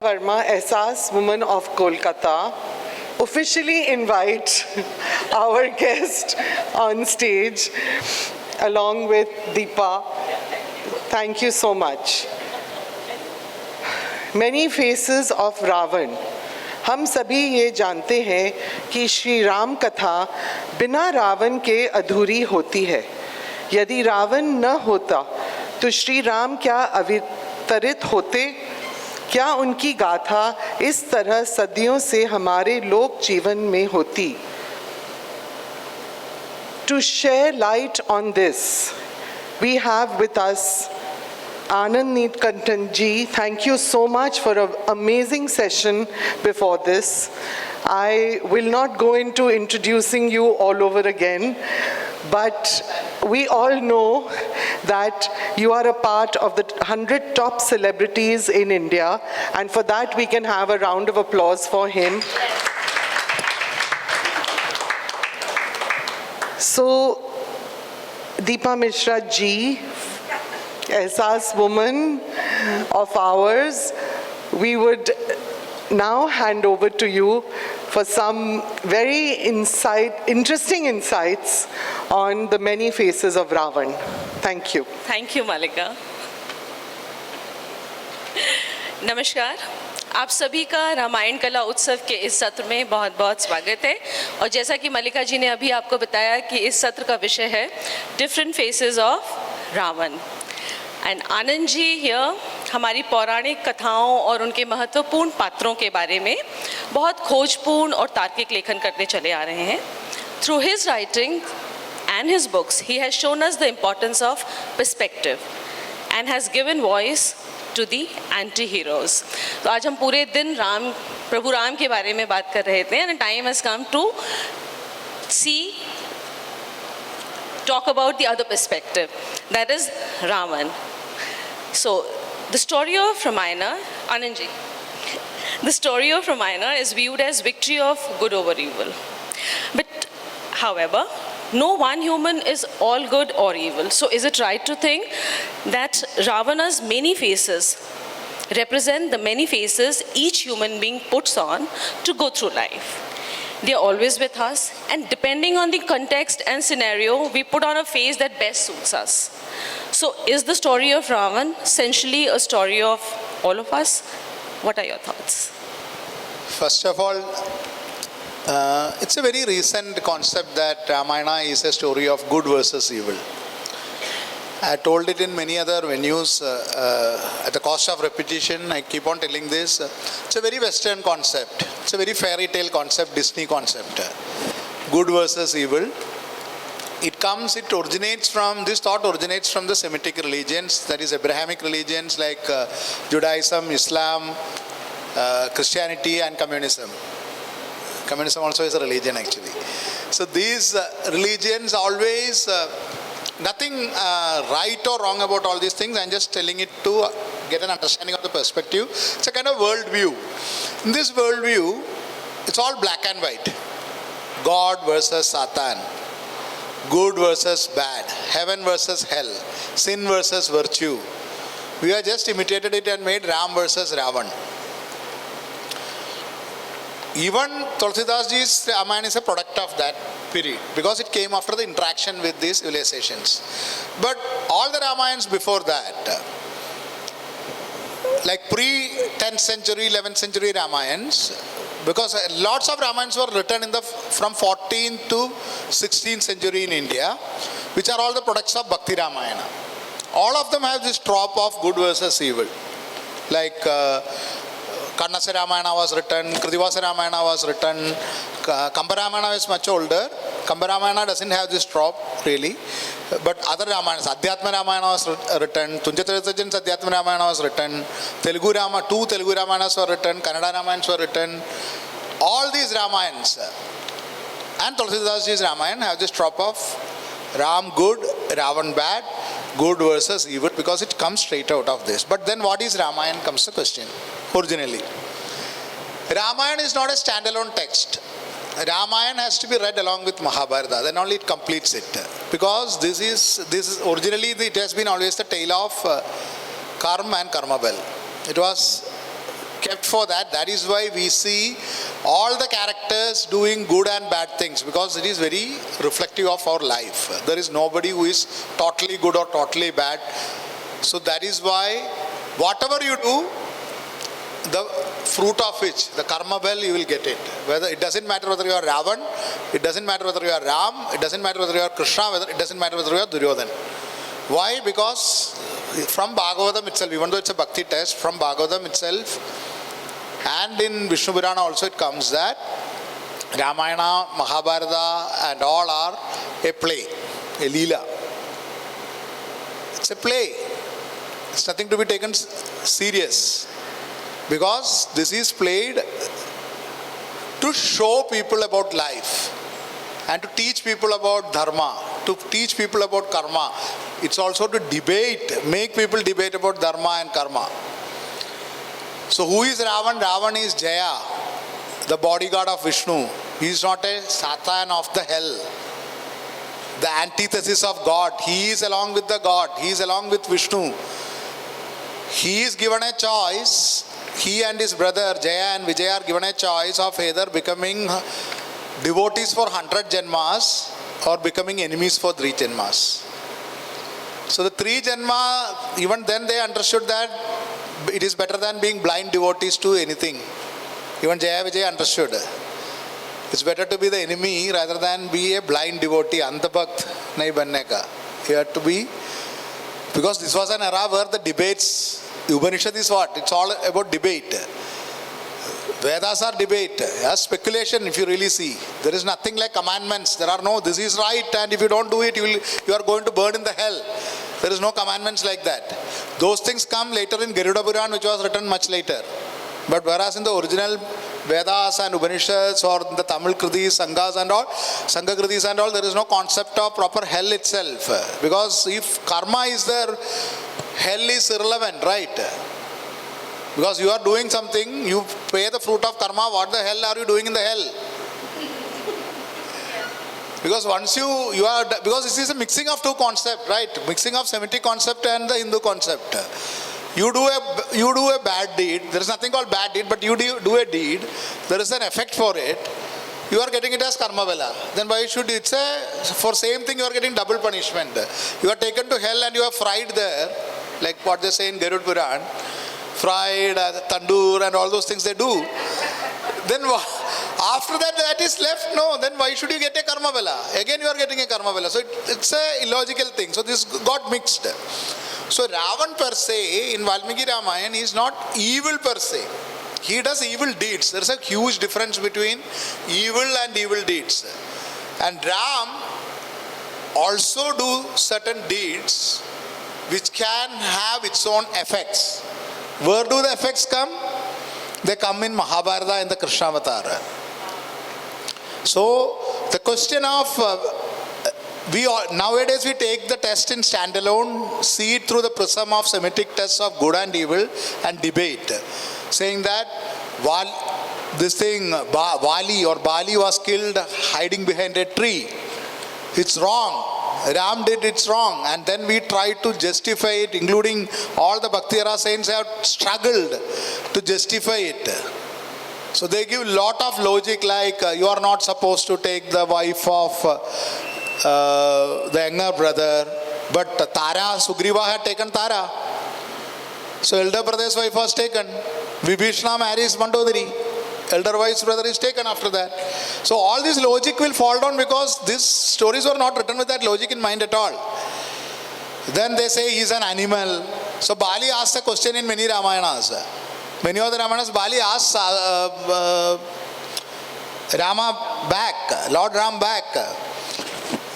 Verma, Ehsaas Woman of Kolkata, officially invite our guest on stage along with Deepa. Thank you so much. Many faces of Ravan. हम सभी ये जानते हैं कि श्री राम कथा बिना रावण के अधूरी होती है। यदि रावण न होता तो श्री राम क्या अवतरित होते? क्या उनकी गाथा इस तरह सदियों से हमारे लोक जीवन में होती? To shed light on this, we have with us Anand Neelkantan ji. Thank you so much for an amazing session before this. I will not go into introducing you all over again, but we all know that you are a part of the 100 top celebrities in India, and for that we can have a round of applause for him. So, Deepa Mishra ji, Ehsaas woman of ours, we would now hand over to you for some very interesting insights on the many faces of Ravan. Thank you. Thank you, Malika. नमस्कार, आप सभी का रामायण कला उत्सव के इस सत्र में बहुत बहुत स्वागत है। और जैसा कि मल्लिका जी ने अभी आपको बताया कि इस सत्र का विषय है different faces of Ravana. And Anand ji here हमारी पौराणिक कथाओं और उनके महत्वपूर्ण पात्रों के बारे में बहुत खोजपूर्ण और तार्किक लेखन करते चले आ रहे हैं। Through his writing and his books, he has shown us the importance of perspective and has given voice to the anti-heroes. तो आज हम पूरे दिन प्रभु राम के बारे में बात कर रहे थे, and time has come to talk about the other perspective, that is Ravan. So the story of Ramayana, Anand ji, the story of Ramayana is viewed as victory of good over evil. But however, no one human is all good or evil. So is it right to think that Ravana's many faces represent the many faces each human being puts on to go through life? They are always with us, and depending on the context and scenario, we put on a face that best suits us. So is the story of Ravan essentially a story of all of us? What are your thoughts? First of all, it's a very recent concept that Ramayana is a story of good versus evil. I told it in many other venues. At the cost of repetition, I keep on telling this. It's a very Western concept. It's a very fairy tale concept, Disney concept. Good versus evil. This thought originates from the Semitic religions, that is Abrahamic religions like Judaism, Islam, Christianity and communism. Communism also is a religion actually. So these religions always, nothing right or wrong about all these things. I'm just telling it to get an understanding of the perspective. It's a kind of worldview. In this worldview, it's all black and white. God versus Satan. Good versus bad. Heaven versus hell. Sin versus virtue. We have just imitated it and made Ram versus Ravan. Even Tulsidas ji's Ramayana is a product of that period because it came after the interaction with these civilizations. But all the Ramayans before that, like pre-10th century, 11th century Ramayans, because lots of Ramayans were written from 14th to 16th century in India, which are all the products of Bhakti Ramayana. All of them have this trope of good versus evil. Like Kannasa Ramayana was written, Kridivasa Ramayana was written, Kamba Ramayana is much older. Kamba Ramayana doesn't have this trope really, but other Ramayanas, Adhyatma Ramayana was written, Tunjatarajan's Adhyatma Ramayana was written, two Telugu Ramayanas were written, Kannada Ramayans were written. All these Ramayans and Tulsidas ji's Ramayana have this trope of Ram good, Ravan bad, good versus evil, because it comes straight out of this. But then what is Ramayana comes the question. Originally, Ramayana is not a standalone text. Ramayana has to be read along with Mahabharata, then only it completes it. Because this is originally it has been always the tale of Karma and Karmabel. It was kept for that. That is why we see all the characters doing good and bad things, because it is very reflective of our life. There is nobody who is totally good or totally bad. So that is why whatever you do, the fruit of which, the karma bell, you will get it. Whether it doesn't matter whether you are Ravan, it doesn't matter whether you are Ram, it doesn't matter whether you are Krishna, it doesn't matter whether you are Duryodhan. Why? Because from Bhagavatam itself, even though it's a bhakti test, from Bhagavatam itself, and in Vishnu Purana also it comes that Ramayana, Mahabharata and all are a play, a leela. It's a play. It's nothing to be taken serious. Because this is played to show people about life and to teach people about dharma, to teach people about karma. It's also to debate, make people debate about dharma and karma. So who is Ravan? Ravan is Jaya, the bodyguard of Vishnu. He is not a Satan of the hell, the antithesis of God. He is along with the God. He is along with Vishnu. He is given a choice. He and his brother Jaya and Vijaya are given a choice of either becoming devotees for 100 janmas or becoming enemies for 3 janmas. So the 3 janma, even then they understood that it is better than being blind devotees to anything. Even Jaya Vijaya understood. It's better to be the enemy rather than be a blind devotee. Antapakt nahi banne ka. You have to be, because this was an era where the debates, the Upanishad is what? It's all about debate. Vedas are debate, speculation if you really see. There is nothing like commandments. There are no, this is right and if you don't do it, you are going to burn in the hell. There is no commandments like that. Those things come later in Garuda Puran, which was written much later. But whereas in the original Vedas and Upanishads or the Tamil Kritis, Sanghas and all, Sangha Kritis and all, there is no concept of proper hell itself. Because if karma is there, hell is irrelevant, right? Because you are doing something, you pay the fruit of karma, what the hell are you doing in the hell? Because once you are, because this is a mixing of two concepts, right? Mixing of Semitic concept and the Hindu concept. You do a bad deed, there is nothing called bad deed, but you do a deed, there is an effect for it, you are getting it as karma vela. Then why should it say, for same thing you are getting double punishment. You are taken to hell and you are fried there, like what they say in Garuda Puran, fried, tandoor and all those things they do. Then after that is left, no, then why should you get a karma vela? Again you are getting a karma vela. So it's a illogical thing. So this got mixed. So Ravan per se in Valmiki Ramayana is not evil per se. He does evil deeds. There is a huge difference between evil and evil deeds. And Ram also do certain deeds which can have its own effects. Where do the effects come? They come in Mahabharata and the Krishnavatar. So the question of nowadays we take the test in standalone, see it through the prism of Semitic tests of good and evil and debate, saying that Vali or Bali was killed hiding behind a tree. It's wrong. Ram did it's wrong, and then we try to justify it, including all the Bhakti era saints have struggled to justify it. So they give a lot of logic, like you are not supposed to take the wife of the younger brother, but Tara, Sugriva had taken Tara. So elder brother's wife was taken. Vibhishna marries Mandodari. Elder wife's brother is taken after that. So all this logic will fall down because these stories were not written with that logic in mind at all. Then they say he is an animal. So Bali asks a question in many Ramayanas. Many of the Ramayanas, Bali asks Rama back, Lord Ram back.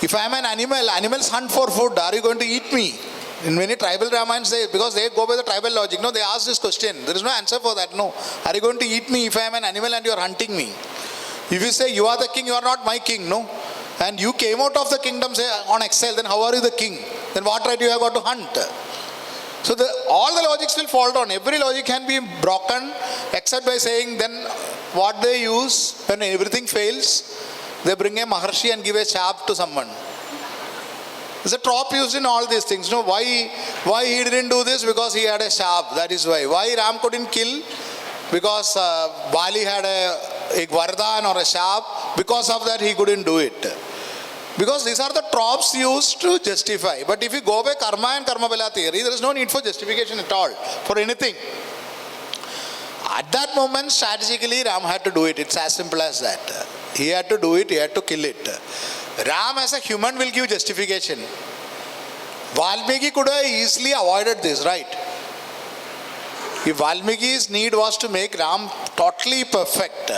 If I am an animal, animals hunt for food. Are you going to eat me? In many tribal Ramayans, because they go by the tribal logic, no, they ask this question. There is no answer for that, no. Are you going to eat me if I am an animal and you are hunting me? If you say you are the king, you are not my king, no. And you came out of the kingdom, say, on exile, then how are you the king? Then what right you have got to hunt? So all the logics will fall down. Every logic can be broken except by saying then what they use when everything fails, they bring a Maharshi and give a shap to someone. There's a trope used in all these things. No, why he didn't do this? Because he had a shap. That is why. Why Ram couldn't kill because Bali had a vardhan or a shap. Because of that, he couldn't do it. Because these are the tropes used to justify. But if you go by karma and karma bala theory, there is no need for justification at all for anything. At that moment, strategically, Ram had to do it. It's as simple as that. He had to do it, he had to kill it. Ram as a human will give justification. Valmiki could have easily avoided this, right? If Valmiki's need was to make Ram totally perfect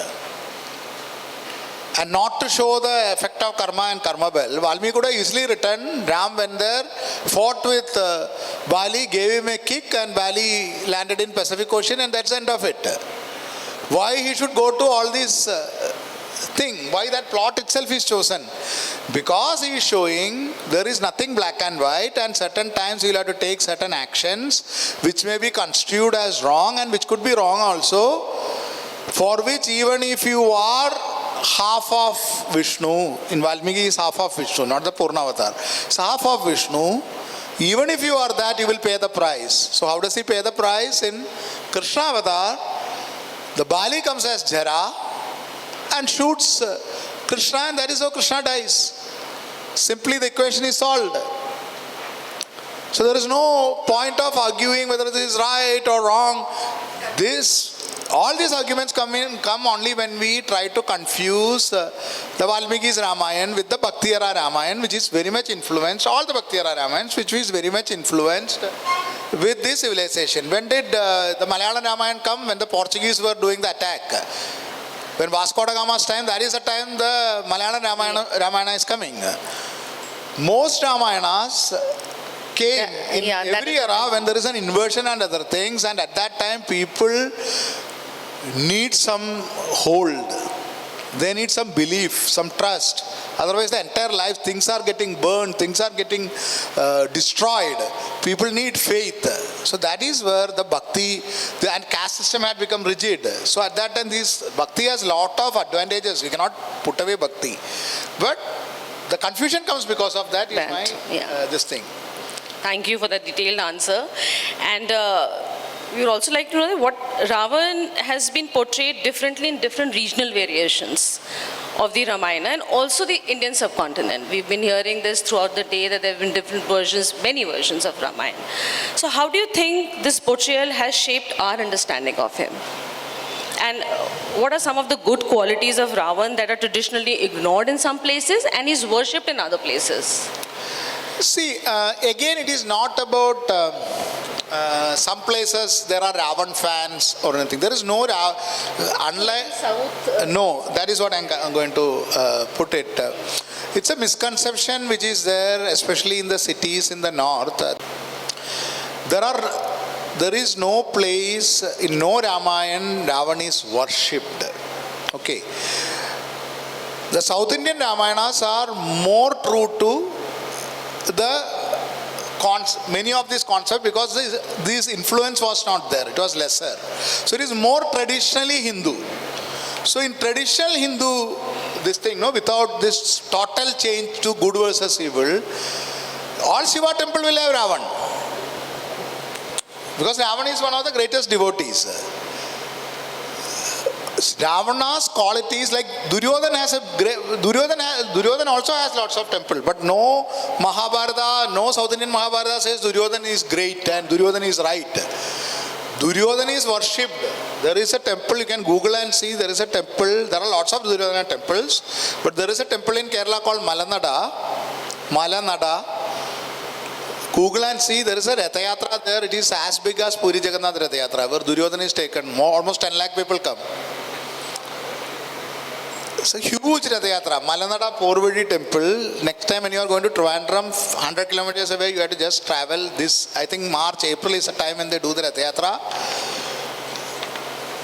and not to show the effect of karma and karma bell, Valmiki could have easily written, Ram went there, fought with Bali, gave him a kick, and Bali landed in Pacific Ocean, and that's the end of it. Why he should go to all these thing, why that plot itself is chosen? Because he is showing there is nothing black and white, and certain times you will have to take certain actions which may be construed as wrong and which could be wrong also, for which even if you are half of Vishnu, in Valmiki is half of Vishnu, not the Purnavatar, it's half of Vishnu, even if you are that, you will pay the price. So how does he pay the price? In Krishna Avatar, the Bali comes as Jara and shoots Krishna, and that is how Krishna dies. Simply the equation is solved. So there is no point of arguing whether this is right or wrong. All these arguments come only when we try to confuse the Valmiki's Ramayana with the Bhakti Era Ramayana, which is very much influenced, all the Bhakti Era Ramayans, which is very much influenced with this civilization. When did the Malayalam Ramayana come? When the Portuguese were doing the attack. When Vasco da Gama's time, that is the time the Malayalam Ramayana is coming. Most Ramayanas came in every era when there is an inversion and other things, and at that time people need some hold. They need some belief, some trust. Otherwise the entire life, things are getting burned, things are getting destroyed. People need faith. So that is where the bhakti, and caste system had become rigid. So at that time this bhakti has lot of advantages. We cannot put away bhakti. But the confusion comes because of that, is my this thing. Thank you for that detailed answer. And we would also like to know what Ravan has been portrayed differently in different regional variations of the Ramayana and also the Indian subcontinent. We've been hearing this throughout the day that there have been different versions, many versions of Ramayana. So how do you think this portrayal has shaped our understanding of him? And what are some of the good qualities of Ravan that are traditionally ignored in some places and is worshipped in other places? See, again, it is not about some places there are Ravan fans or anything. There is no unlike South. no, that is what I'm going to put it. It's a misconception which is there, especially in the cities in the north. There is no place in no Ramayana Ravan is worshipped. Okay. The South Indian Ramayanas are more true to many of these concepts, because this influence was not there, it was lesser. So it is more traditionally Hindu. So in traditional Hindu, this thing, without this total change to good versus evil, all Shiva temple will have Ravan. Because Ravan is one of the greatest devotees. Ravana's qualities, like Duryodhana also has lots of temples, but no Mahabharata, no South Indian Mahabharata says Duryodhana is great and Duryodhana is right. Duryodhana is worshipped. There is a temple, you can Google and see, there is a temple, there are lots of Duryodhana temples, but there is a temple in Kerala called Malanada. Google and see, there is a Ratha Yatra there, it is as big as Puri Jagannath Ratha Yatra, where Duryodhana is taken, almost 10 lakh people come. It's a huge Ratha Yatra, Malanada Porvadi temple. Next time when you are going to Trivandrum, 100 kilometers away, you have to just travel this, I think March, April is the time when they do the Ratha Yatra.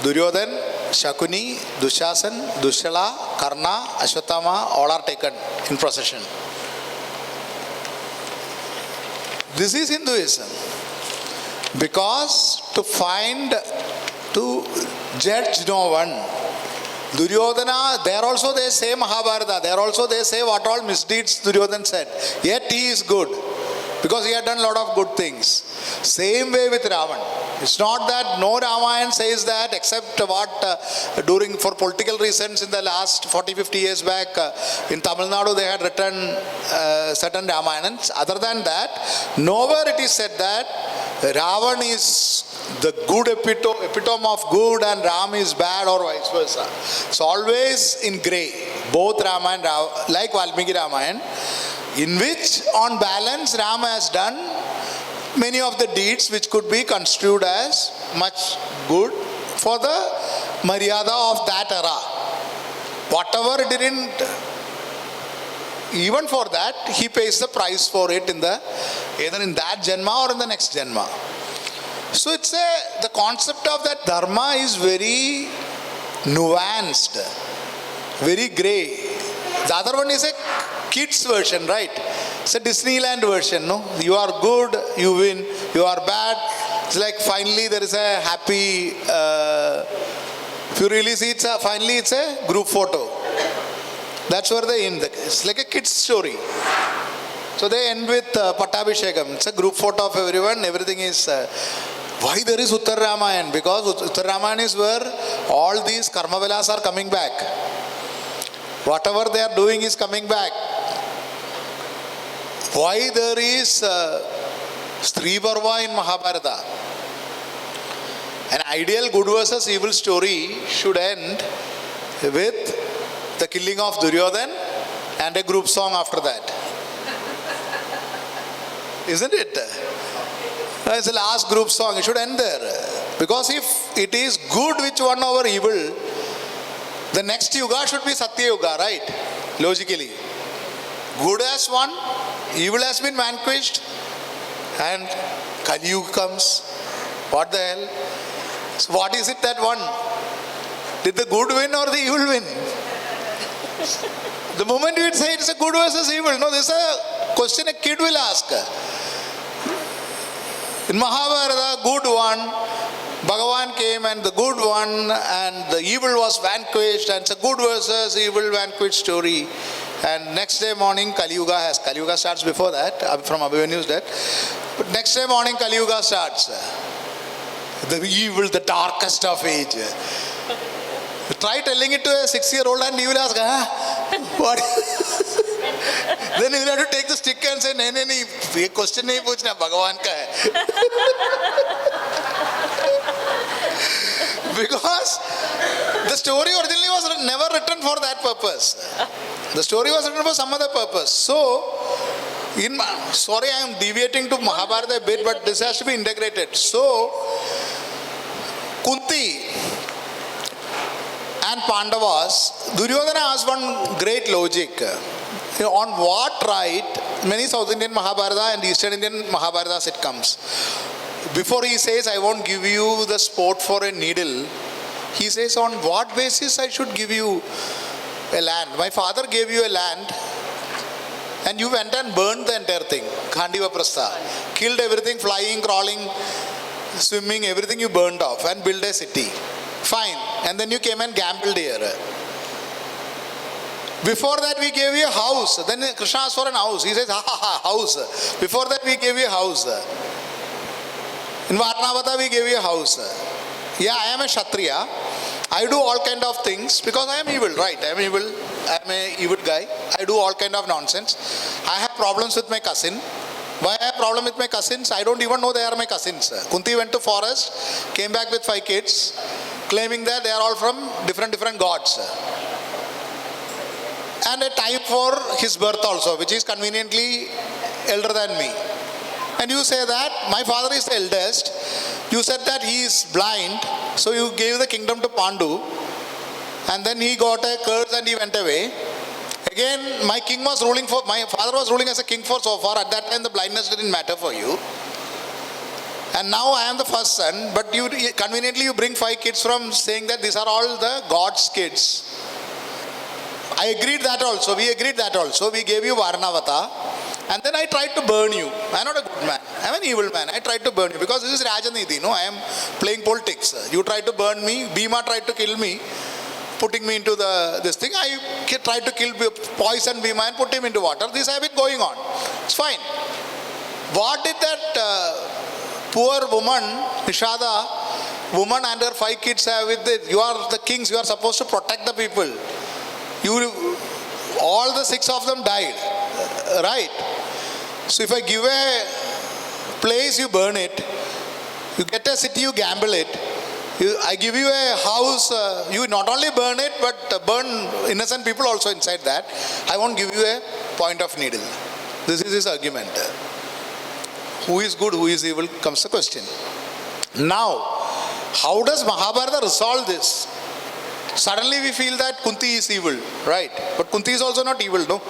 Duryodhana, Shakuni, Dushasan, Dushala, Karna, Ashwatthama, all are taken in procession. This is Hinduism. Because to judge no one. Duryodhana, there also they say Mahabharata, there also they say what all misdeeds Duryodhana said. Yet he is good. because he had done a lot of good things. Same way with Ravan. It's not that no Ramayana says that, except what for political reasons in the last 40-50 years back in Tamil Nadu they had written certain Ramayans. Other than that, nowhere it is said that Ravan is the good epitome of good and Ram is bad or vice versa. It's always in grey. Both Ramayana, like Valmiki Ramayana, in which on balance Rama has done many of the deeds which could be construed as much good for the Maryada of that era. Whatever didn't, even for that, he pays the price for it either in that Janma or in the next Janma. So the concept of that Dharma is very nuanced, very grey. The other one is a kids version, right? It's a Disneyland version, no? You are good, you win. You are bad. It's like finally there is a happy, if you really see it, finally it's a group photo. That's where they end. It's like a kid's story. So they end with Pattabhishekam. It's a group photo of everyone. Everything is... why there is Uttar Ramayana? Because Uttar Ramayana is where all these Karmavilas are coming back. Whatever they are doing is coming back. Why there is Stri Parva in Mahabharata? An ideal good versus evil story should end with the killing of Duryodhan and a group song after that. Isn't it? It's the last group song. It should end there. Because if it is good which won over evil, the next Yuga should be Satya Yuga, right? Logically. Good has won, evil has been vanquished, and Kali Yuga comes. What the hell? So what is it that won? Did the good win or the evil win? The moment you would say it's a good versus evil, no, this is a question a kid will ask. In Mahabharata, good won, Bhagavan came and the good won and the evil was vanquished, and it's a good versus evil vanquished story. And next day morning Kali Yuga starts before that, from Abhimanyu's death. But next day morning Kali Yuga starts. The evil, the darkest of age. Try telling it to a 6-year-old and he will ask, what? Then he will have to take the stick and say, nahi, ye question nahi puchna, Bhagavan ka hai. Because the story originally was never written for that purpose. The story was written for some other purpose. So, sorry I am deviating to Mahabharata a bit, but this has to be integrated. So, Kunti and Pandavas, Duryodhana has one great logic. On what right, many South Indian Mahabharata and Eastern Indian Mahabharatas it comes. Before he says, I won't give you the sport for a needle, he says, on what basis I should give you a land? My father gave you a land and you went and burned the entire thing. Khandiva Prastha. Killed everything, flying, crawling, swimming, everything you burned off and built a city. Fine. And then you came and gambled here. Before that we gave you a house. Then Krishna asked for an house. He says, house. Before that we gave you a house. In Varnavata we gave you a house. Yeah, I am a Kshatriya. I do all kind of things because I am evil, right? I am evil. I am an evil guy. I do all kind of nonsense. I have problems with my cousin. Why I have problem with my cousins? I don't even know they are my cousins. Kunti went to forest, came back with 5 kids, claiming that they are all from different gods. And a time for his birth also, which is conveniently elder than me. And you say that my father is the eldest. You said that he is blind, so you gave the kingdom to Pandu. And then he got a curse and he went away. Again, my father was ruling as a king for so far. At that time, the blindness didn't matter for you. And now I am the first son, but you conveniently you bring 5 kids from saying that these are all the God's kids. I agreed that also. We agreed that also. We gave you Varnavata. And then I tried to burn you. I am not a good man. I am an evil man. I tried to burn you because this is Rajaniti. No, I am playing politics. You tried to burn me. Bhima tried to kill me, putting me into this thing. I tried to poison Bhima and put him into water. This has been going on. It's fine. What did that poor woman, Nishada, woman and her 5 kids have with it? You are the kings, you are supposed to protect the people. All the 6 of them died, right? So if I give a place, you burn it. You get a city, you gamble it. I give you a house, you not only burn it, but burn innocent people also inside that. I won't give you a point of needle. This is his argument. Who is good, who is evil, comes the question. Now, how does Mahabharata resolve this? Suddenly we feel that Kunti is evil, right? But Kunti is also not evil, no?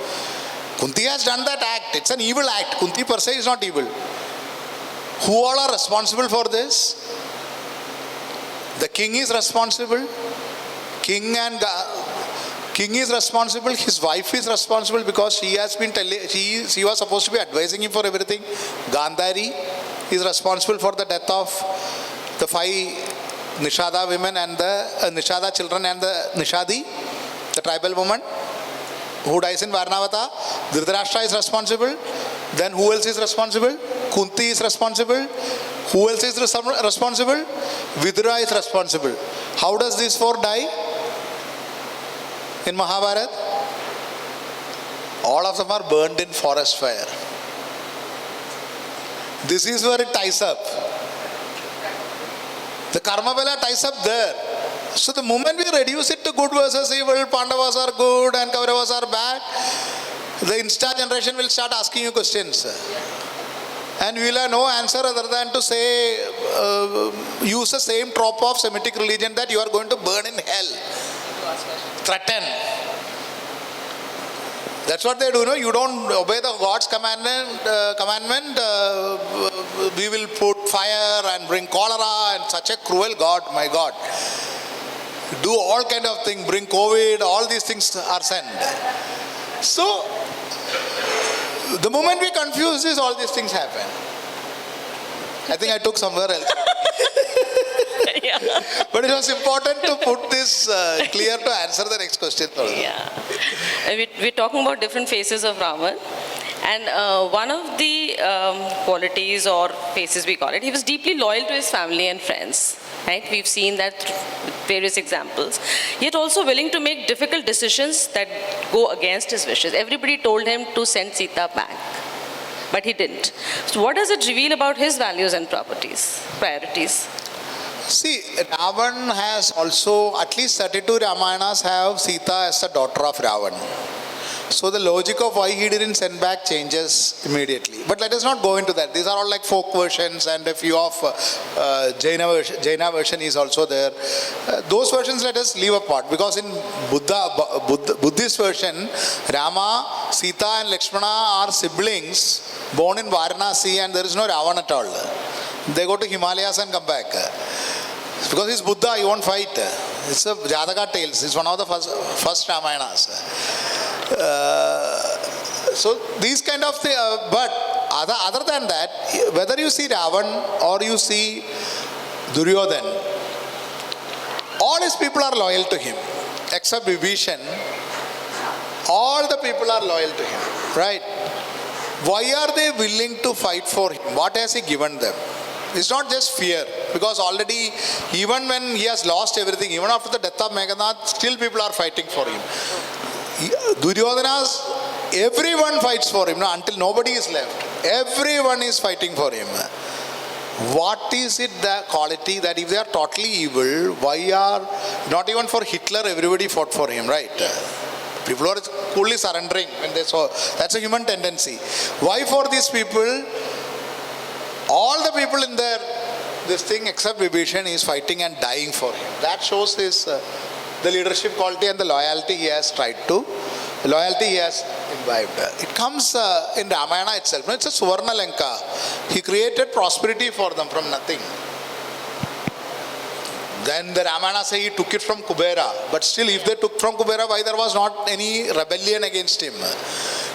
Kunti has done that act. It's an evil act. Kunti per se is not evil. Who all are responsible for this? The king is responsible. King is responsible. His wife is responsible because she has been she was supposed to be advising him for everything. Gandhari is responsible for the death of the 5 Nishada women and the Nishada children and the Nishadi, the tribal woman who dies in Varnavata. Dhritarashtra is responsible. Then who else is responsible? Kunti is responsible. Who else is responsible? Vidura is responsible. How does these 4 die in Mahabharata? All of them are burned in forest fire. This is where it ties up. The karma bala ties up there. So the moment we reduce it to good versus evil, Pandavas are good and Kauravas are bad, the Insta generation will start asking you questions. And we will have no answer other than to say, use the same trope of Semitic religion that you are going to burn in hell. Threaten. That's what they do, no? You don't obey the God's commandment, we will put fire and bring cholera, and such a cruel God, my God. Do all kind of things, bring COVID, all these things are sent. So, the moment we confuse this, all these things happen. I think I took somewhere else. Yeah. But it was important to put this clear to answer the next question. Yeah. We're talking about different faces of Ravan. And one of the qualities or faces we call it, he was deeply loyal to his family and friends. Right? We've seen that through various examples. Yet also willing to make difficult decisions that go against his wishes. Everybody told him to send Sita back, but he didn't. So what does it reveal about his values and priorities? See, Ravan has also, at least 32 Ramayanas have Sita as the daughter of Ravan. So the logic of why he didn't send back changes immediately. But let us not go into that. These are all like folk versions, and a few of Jaina version is also there. Those versions let us leave apart, because in Buddhist version, Rama, Sita and Lakshmana are siblings born in Varanasi, and there is no Ravan at all. They go to Himalayas and come back. Because he's Buddha, he won't fight. It's a Jataka tales. It's one of the first Ramayanas. So these kind of things, but other than that, whether you see Ravan or you see Duryodhan, all his people are loyal to him, except Vibhishan. All the people are loyal to him, right? Why are they willing to fight for him? What has he given them? It's not just fear, because already, even when he has lost everything, even after the death of Meganath, still people are fighting for him. Duryodhana's, everyone fights for him, until nobody is left. Everyone is fighting for him. What is it, the quality that if they are totally evil, why are, not even for Hitler, everybody fought for him, right? People are coolly surrendering when they saw, that's a human tendency. Why for these people? All the people in there, this thing except Vibhishan is fighting and dying for him. That shows his, the leadership quality and the loyalty he has loyalty he has imbibed. It comes in Ramayana itself. It's a Suvarna Lanka. He created prosperity for them from nothing. Then the Ramayana say he took it from Kubera. But still, if they took from Kubera, why there was not any rebellion against him?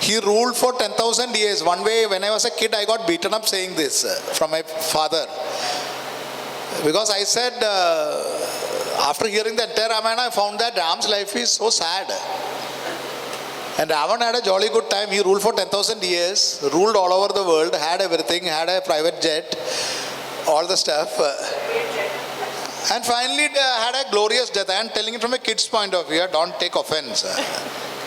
He ruled for 10,000 years. One way, when I was a kid, I got beaten up saying this from my father. Because I said, after hearing the entire Ramayana, I found that Ram's life is so sad. And Ravana had a jolly good time. He ruled for 10,000 years, ruled all over the world, had everything, had a private jet, all the stuff. And finally had a glorious death. I am telling it from a kid's point of view. Don't take offense.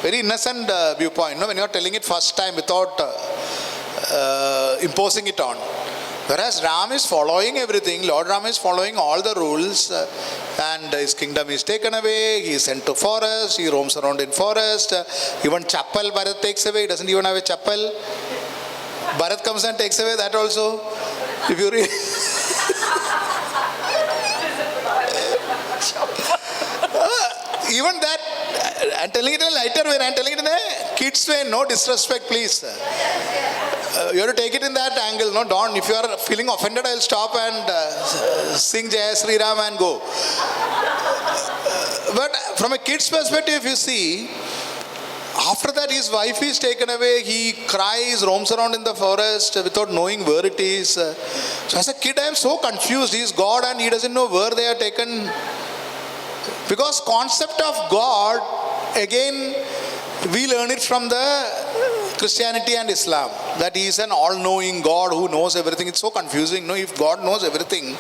Very innocent viewpoint. When you are telling it first time without imposing it on. Whereas Ram is following everything, Lord Ram is following all the rules, and his kingdom is taken away, he is sent to forest, he roams around in forest, even chapel Bharat takes away, he doesn't even have a chapel. Bharat comes and takes away that also. If you read even that, I'm telling it in a lighter way, I'm telling it in a kid's way, no disrespect please. You have to take it in that angle, no, don't. If you are feeling offended, I'll stop and sing Jai Sri Ram and go. But from a kid's perspective, if you see, after that his wife is taken away, he cries, roams around in the forest without knowing where it is. So as a kid, I am so confused. He is God and he doesn't know where they are taken. Because concept of God, again, we learn it from the Christianity and Islam, that he is an all-knowing God who knows everything. It's so confusing. No, if God knows everything,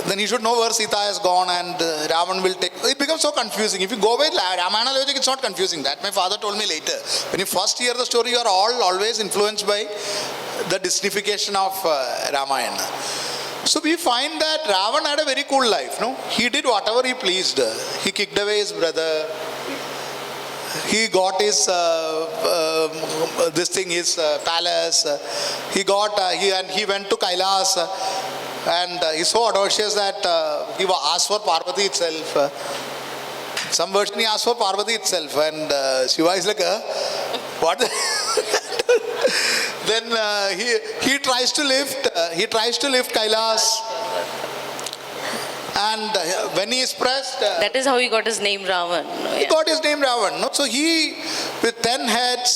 then he should know where Sita has gone and Ravan will take. It becomes so confusing. If you go by Ramayana logic, it's not confusing. That my father told me later. When you first hear the story, you are always influenced by the Disneyfication of Ramayana. So we find that Ravan had a very cool life. No, he did whatever he pleased. He kicked away his brother. He got his his palace. He went to Kailas, and he's so audacious that he asked for Parvati itself. Some version he asked for Parvati itself, and Shiva is like, what? Then he tries to lift Kailas. And when he is pressed... that is how he got his name Ravan. He got his name Ravan. No? So he, with 10 heads,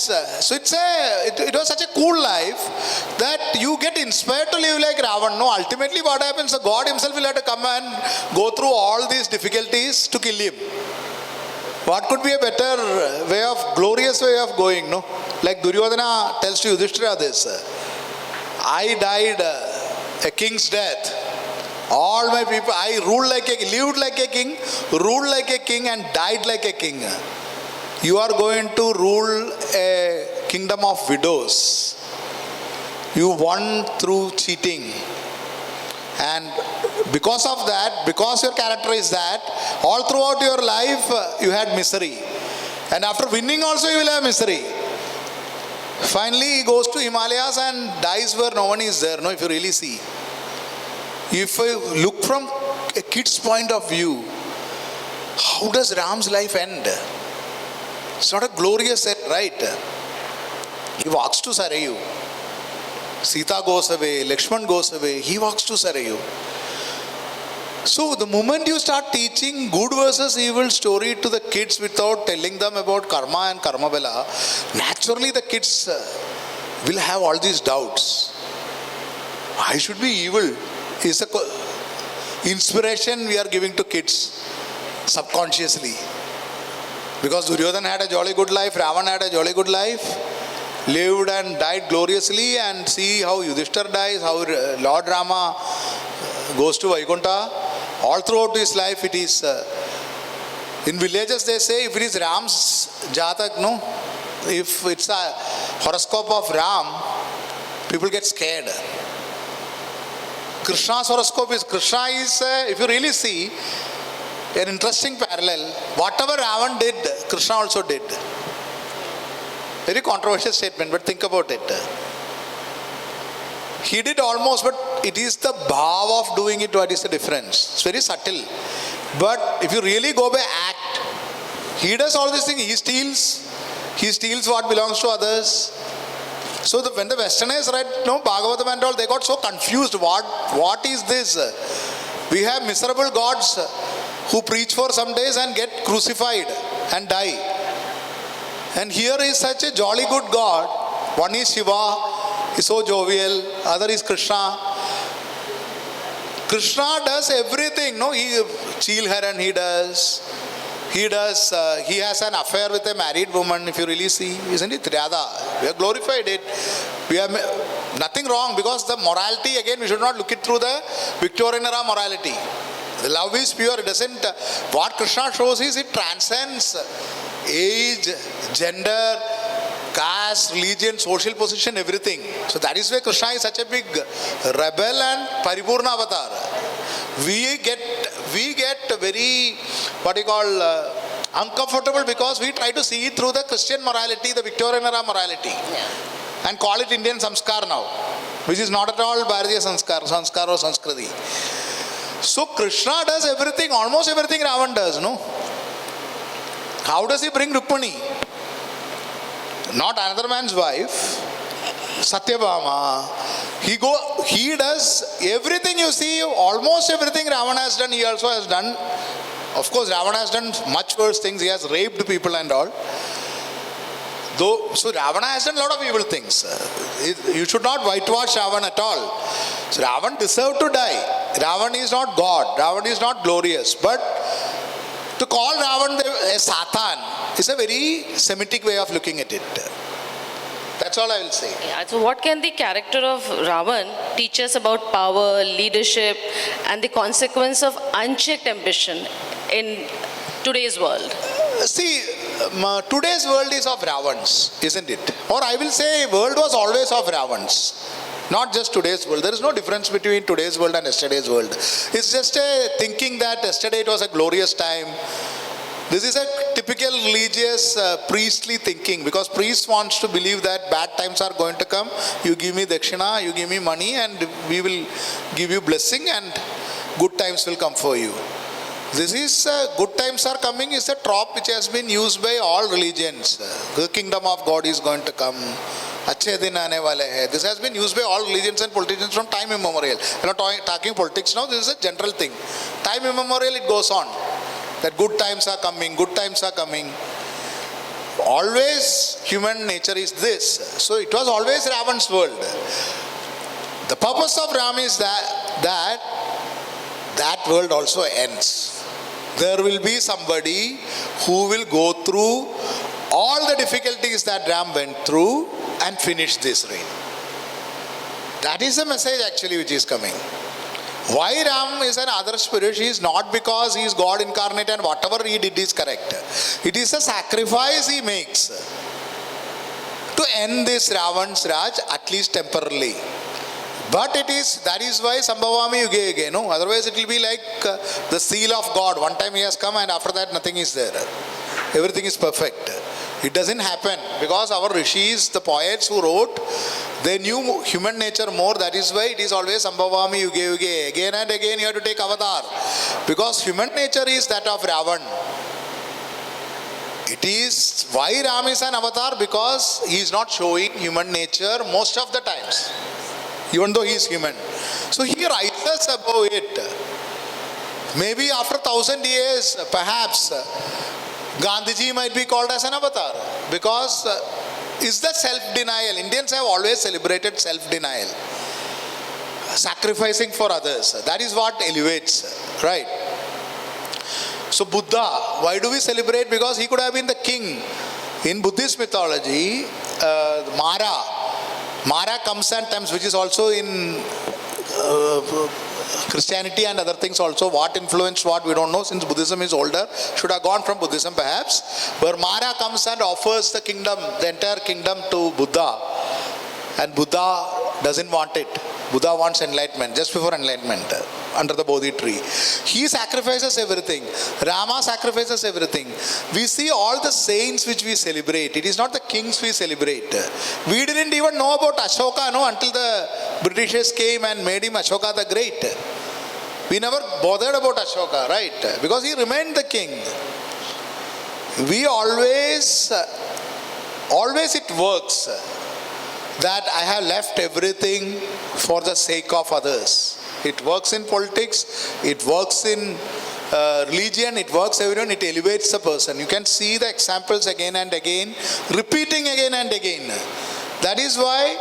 so it was such a cool life that you get inspired to live like Ravan. No, ultimately what happens, so God himself will have to come and go through all these difficulties to kill him. What could be a better glorious way of going, no? Like Duryodhana tells to Yudhishthira this, I died a king's death. All my people, I lived like a king, ruled like a king, and died like a king. You are going to rule a kingdom of widows. You won through cheating. And because of that, because your character is that, all throughout your life, you had misery. And after winning also, you will have misery. Finally, he goes to Himalayas and dies where no one is there, no, if you really see. If I look from a kid's point of view, how does Ram's life end? It's not a glorious end, right? He walks to Sarayu. Sita goes away, Lakshman goes away, he walks to Sarayu. So the moment you start teaching good versus evil story to the kids without telling them about karma and karma bala, naturally the kids will have all these doubts. I should be evil. Is a inspiration we are giving to kids subconsciously. Because Duryodhana had a jolly good life, Ravan had a jolly good life, lived and died gloriously, and see how Yudhishthira dies, how Lord Rama goes to Vaikuntha. All throughout his life it is, in villages they say, if it is Ram's Jatak, no, if it's a horoscope of Ram, people get scared. Krishna's horoscope is, Krishna is, if you really see, an interesting parallel. Whatever Ravan did, Krishna also did. Very controversial statement, but think about it. He did almost, but it is the bhav of doing it, what is the difference? It's very subtle. But if you really go by act, he does all these things. He steals what belongs to others. So when the Westerners read Bhagavatam and all, they got so confused. What is this? We have miserable gods who preach for some days and get crucified and die. And here is such a jolly good God. One is Shiva, is so jovial. Other is Krishna. Krishna does everything. No, he Chilharan he does. He does, he has an affair with a married woman, if you really see, isn't it? Radha. We have glorified it. We have nothing wrong, because the morality, again, we should not look it through the Victorian era morality. The love is pure. It doesn't, what Krishna shows is it transcends age, gender, caste, religion, social position, everything. So that is why Krishna is such a big rebel and Paripurna avatar. We get very, what you call, uncomfortable, because we try to see it through the Christian morality, the Victorian era morality, and call it Indian samskar now, which is not at all Bharatiya sanskar or Sanskriti. So Krishna does everything, almost everything Ravan does, no? How does he bring Rukmani? Not another man's wife, Satyabhama. He does everything, you see, almost everything Ravana has done, he also has done. Of course, Ravana has done much worse things. He has raped people and all. So Ravana has done a lot of evil things. You should not whitewash Ravana at all. So Ravana deserved to die. Ravana is not God. Ravana is not glorious. But to call Ravana a Satan is a very Semitic way of looking at it. That's all I will say. Yeah, so what can the character of Ravan teach us about power, leadership, and the consequence of unchecked ambition in today's world? See, today's world is of Ravans, isn't it? Or I will say, world was always of Ravans. Not just today's world. There is no difference between today's world and yesterday's world. It's just a thinking that yesterday it was a glorious time. This is a typical religious priestly thinking, because priest wants to believe that bad times are going to come. You give me dakshina, you give me money, and we will give you blessing, and good times will come for you. This is good times are coming is a trope which has been used by all religions. The kingdom of God is going to come. Achhe din aane wale hai. This has been used by all religions and politicians from time immemorial. I'm not talking politics now. This is a general thing. Time immemorial it goes on. That good times are coming, good times are coming. Always human nature is this. So it was always Ravan's world. The purpose of Ram is that world also ends. There will be somebody who will go through all the difficulties that Ram went through and finish this reign. That is the message actually which is coming. Why Ram is an other spirit is not because he is God incarnate and whatever he did is correct. It is a sacrifice he makes to end this Ravan's Raj, at least temporarily. But that is why Sambhavami Yuge Yuge, no? Otherwise it will be like the seal of God. One time he has come and after that nothing is there. Everything is perfect. It doesn't happen because our rishis, the poets who wrote, they knew human nature more. That is why it is always Sambhavami Yuge Yuge. Again and again you have to take avatar. Because human nature is that of Ravan. It is why Ram is an avatar, because he is not showing human nature most of the times, even though he is human. So he rises above it. Maybe after 1,000 years, perhaps, Gandhiji might be called as an avatar, because it's the self-denial. Indians have always celebrated self-denial. Sacrificing for others. That is what elevates, right? So Buddha, why do we celebrate? Because he could have been the king. In Buddhist mythology, Mara comes and times, which is also in Christianity and other things also. What influenced what we don't know, since Buddhism is older, should have gone from Buddhism perhaps. Where Mara comes and offers the kingdom, the entire kingdom to Buddha, and Buddha doesn't want it. Buddha wants enlightenment, just before enlightenment, under the Bodhi tree. He sacrifices everything. Rama sacrifices everything. We see all the saints which we celebrate. It is not the kings we celebrate. We didn't even know about Ashoka, no, until the Britishers came and made him Ashoka the Great. We never bothered about Ashoka, right? Because he remained the king. We always it works that I have left everything for the sake of others. It works in politics, it works in religion, it works everyone, it elevates the person. You can see the examples again and again, repeating again and again. That is why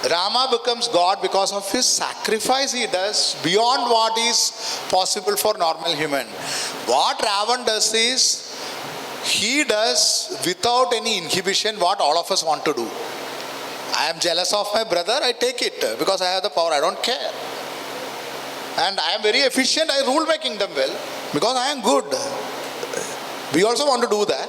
Rama becomes God because of his sacrifice he does beyond what is possible for normal human. What Ravan does is, he does without any inhibition what all of us want to do. I am jealous of my brother, I take it because I have the power, I don't care. And I am very efficient, I rule my kingdom well because I am good. We also want to do that.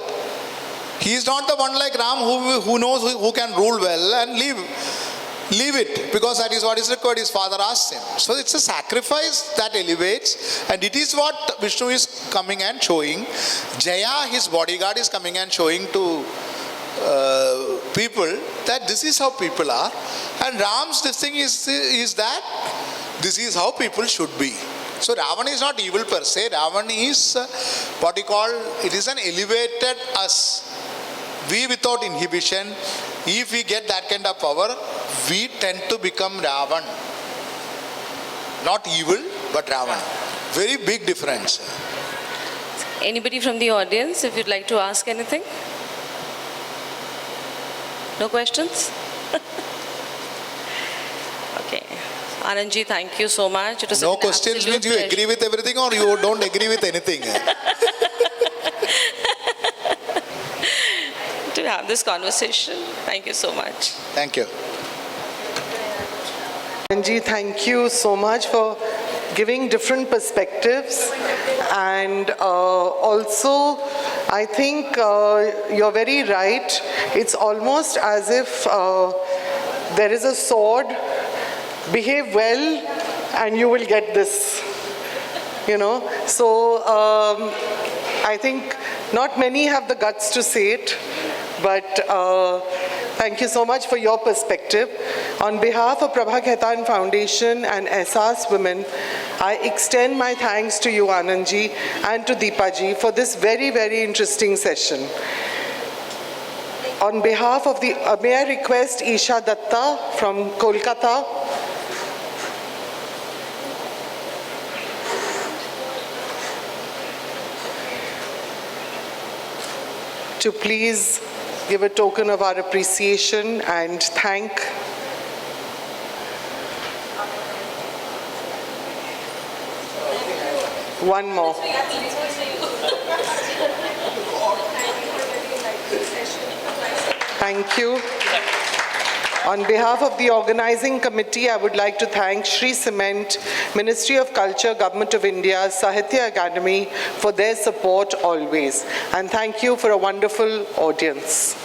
He is not the one like Ram who knows who can rule well and leave it because that is what is required. His father asked him. So it's a sacrifice that elevates, and it is what Vishnu is coming and showing. Jaya, his bodyguard, is coming and showing to people that this is how people are, and Ram's this thing is that this is how people should be. So Ravan is not evil per se. Ravan is what you call, it is an elevated us. We without inhibition, if we get that kind of power, we tend to become Ravan. Not evil, but Ravan. Very big difference. Anybody from the audience, if you'd like to ask anything? No questions? Okay. Anandji, thank you so much. It was No an questions absolute means you pleasure. agree with everything or you don't agree with anything. To have this conversation. Thank you so much. Thank you. Anji, thank you so much for giving different perspectives, and also I think you're very right. It's almost as if there is a sword, behave well and you will get this, So I think not many have the guts to say it, but thank you so much for your perspective. On behalf of Prabha Khaitan Foundation and Ehsaas Women, I extend my thanks to you, Anandji, and to Deepa ji for this very, very interesting session. On behalf of the, may I request Isha Datta from Kolkata to please give a token of our appreciation and thank one more. Thank you. On behalf of the organizing committee, I would like to thank Shri Cement, Ministry of Culture, Government of India, Sahitya Academy for their support always. And thank you for a wonderful audience.